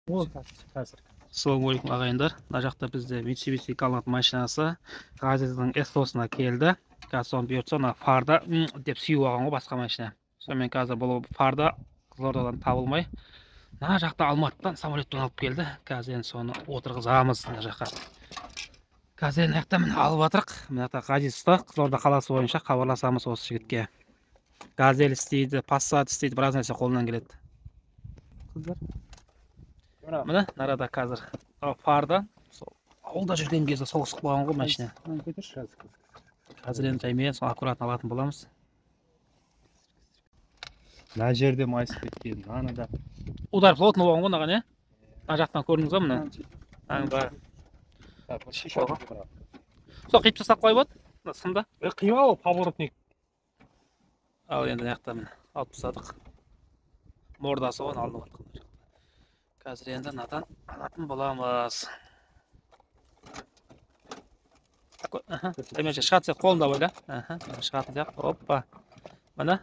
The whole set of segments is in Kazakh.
Assalamualaikum ағайындар. Мына жақта бізде Mitsubishi Galant машинасы Ғазиздің S-осына келді. Қазір соны бұйыртса, мына фарда деп сүйіп алған ғой басқа машина. Сонымен қазір бұл фарда Қызылордадан табылмай, мына жақта Алматыдан самолеттен алып келді. Қазір енді соны отырғызамыз мына жаққа. Қазір енді жақта міне алып жатырық. Мына жақта Ғазиз ұста, Қызылорда қаласы бойынша хабарласамыз осы жігітке. Газель істейді, Passat істейді, біраз нәрсе қолынан келеді. Міне нарада қазір фарда ауылда жүрген кезде соғысып қойған ғой машина. Қазір енді жаймен сол аккуратно алатын боламыз. Мына жерде майысып кеткен, анада Удар плотно болған ғой мынаған, мына жақтан көрдіңіз ба мына? Сол қиып тастап қойып от, сымда. қима ол поворотник. Ал енді мына міне алып тастадық. Мордасы оған алынып жатқан. Қазір енді мынадан алатын боламыз. Демекші шығатын сияқты қолында ойла. Шығатын сияқты. Оппа. Міне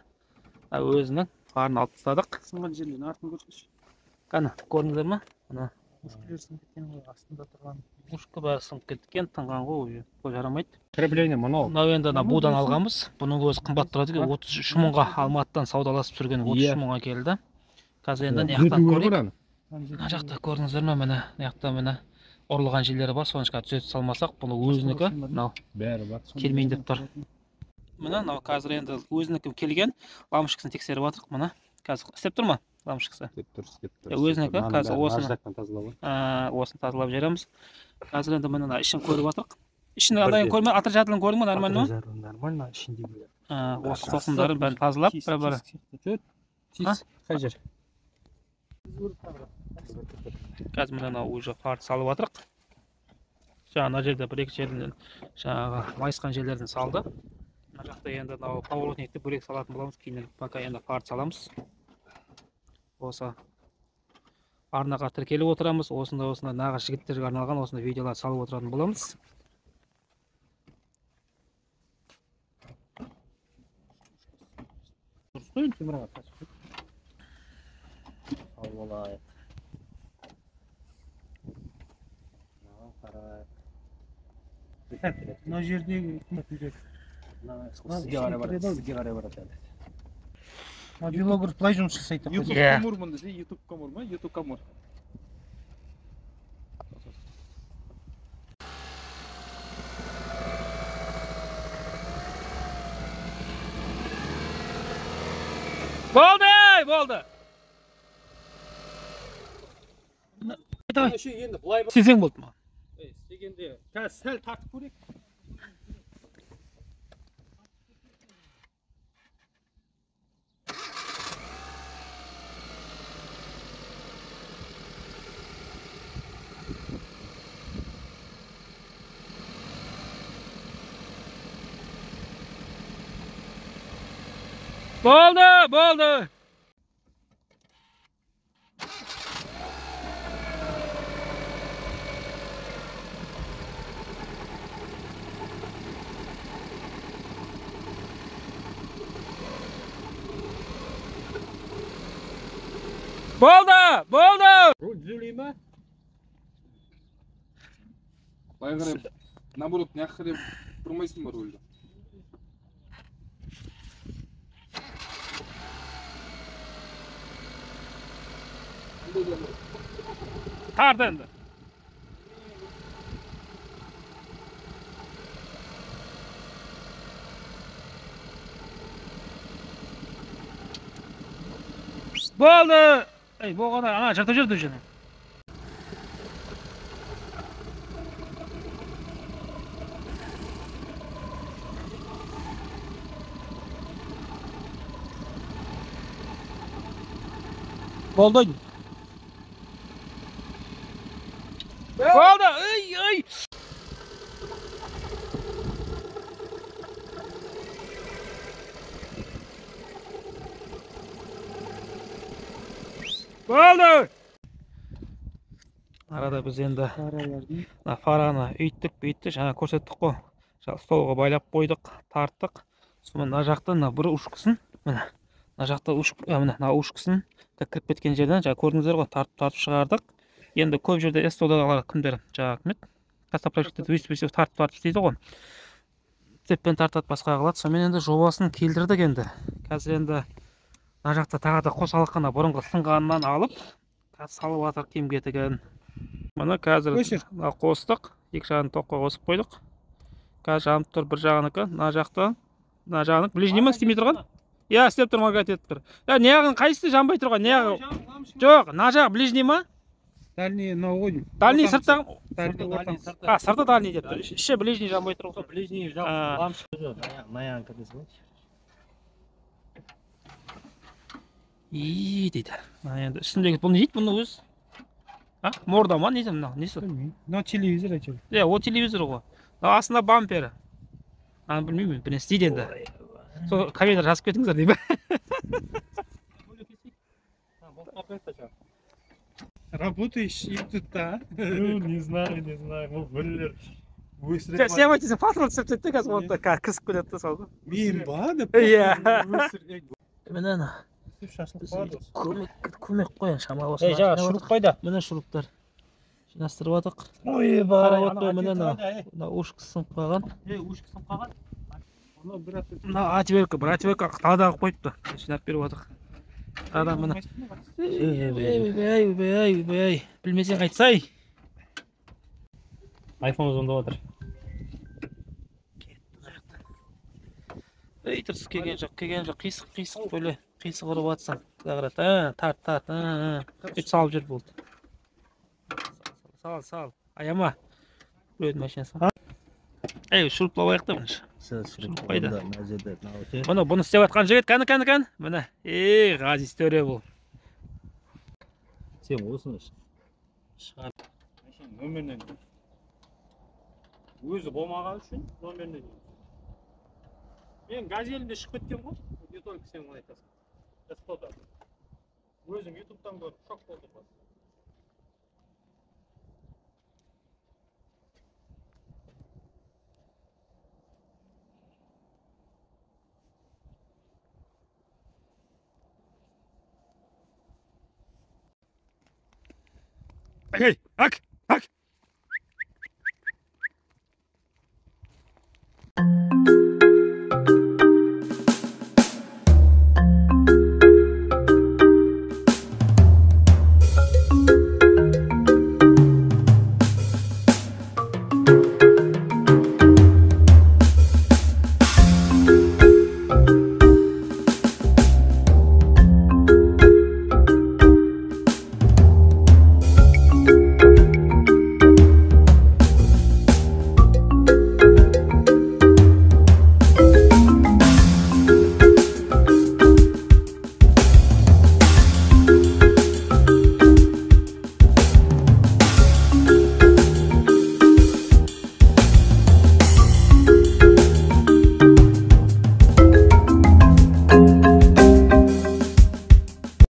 өзінің фарын алып тастадық. Сынған жерден артын көрсетші. Қана көрдіңіздер ме? Мушкілер сынып кеткен ғой, астында тұрған. Мушкі бәрі сынып кеткен, тынған ғой, ол жарамайды. Крепление мынау. Мынау енді будан алғанбыз. Бұның өзі қымбат тұрады екен, 33 мыңға Алматыдан саудаласып жүрген 33 мыңға келді. Қазір енді мына көрейік. Мына жақта көрдіңіздер ме? Міне мына міне ұрылған жерлері бар, соны түзетіп салмасақ, бұл өзінікі. Мынау бәрі бар. Келмейін деп тұр. Міне мынау қазір енді өзінікі келген, лампочкасын тексеріп жатырық. Міне қазір істеп тұр ма лампочкасы? Істеп тұр. Өзінікі қазір осыны тазалап жібереміз. Қазір енді міне ішін көріп жатырық. Ішін андайын көрме, атыр жатылын көрдің ба, нормально ма? Нормально, ішіндегі. Осы соқсындарын бәрін тазалап, бір-бір. Қай жер? Қазір мына уже фарды салып жатырық. Жаңа жерде бір-екі жерден жаңағы майысқан жерлерден салды. Мына жақта енді поворотникті бөлек салатын боламыз, кейін пока енді фарды саламыз. Осы арнаға тіркеліп отырамыз. Осында нағыз жігіттерге арналған осында видеолар салып отыратын боламыз. Қойын темірға тасып. Ал болайық. Мына жердегі сізге қарай барады. Видеоблогер былай жұмыс жасайды. YouTube камур мында же, YouTube камур ма? YouTube камур. Болды. Енді былай Сезең болды ма? істегенде қазір сәл тартып көрейік. Болды. Болды. Руль түзелей ма? Былай қарай, наоборот, мына қарай бұрмайсың ба рульді? Тарт енді. Болды. Болғанда ана жыртып жүрді жүні. Болды. Ай. Болды. Арада біз енді фараны үйттік, жаңа көрсеттік қой. Столға байлап қойдық, тарттық. Сонымен мына жақта бір ушкасын, мына жақта мына ушкасын кіріп кеткен жерден жаңа көрдіңіздер ғой, тартып шығардық. Енді көп жерде эстодалар кімдер жаңағы кім еді? Кассапроектті өйстіп тартып істейді ғой. Цеппен тартады, басқа қылады. Сонымен енді жобасын келтірдік енді. Қазір енді мына жақта тағы да қосалқы қана бұрынғы сынғанынан алып, қазір салып жатыр киім-кетігін. Мына қазір қостық, екі жағын тоққа қосып қойдық. Қазір жанып тұр бір жағынікі, мына жағының ближний ма істемей тұрған? Иә, істеп тұр, магат етіп тұр. Не жағын қайсысы жанбай тұрған? Не жағы? Жоқ, мына жағы ближний ма? Дальний, мынау ғой. Дальний сырттағы? Сырты Дальний деп тұр. Іші ближний жанбай тұр ғой. Ближний жақ лампочка жоқ. Наянка дейсің ғой. Дейді. Енді үстіндегі бұл не дейді бұны өз? Морда ма? Несі мынау? Несі? Мынау телевизор әйтеуір. Иә, ол телевизор ғой. Астында бампері. Білмеймін, бірін істейді енді. Сол комментар жазып кетіңіздер деймін. Работающий тут, да? Не знаю. Бұл бөлілер. Сен патрон түсіп сөйтті қазір онда кісіп келеді сол ғой. Мен ба деп? Иә. Міне көмек қойын шамалы болсын. Жаңа шуруп қойды. Міне шуруптар. Жинастырып атық. Ойба. Мына ушқы сынып қалған. Ушқы сынып қалған? Мына атверка тағы қойыпты. Жинап беріп атық. Адам мына. Ей, білмесең қайтсай. Айфон звондап отыр. Ей, тұрсыз келген жоқ, қисық бөле. Қисық ұрып атсың. Тарт. Үт салып жүр болды. Сал. Аяма. Біреудің машинасы. Ей, шұрыплап аяқта бұныш. Қойды. Бұны істеп атқан жігіт, кәні. Міне. Ей, ғазиз төре бұл. Сен осыны Шығар. Нөмірінен. Өзі болмаған үшін нөмірінен. Мен газелінде шығып кеткен ғой. Не только сен оны айтасың. Эстода. Өзім ютубтан көріп шок болдым. Ай, ак.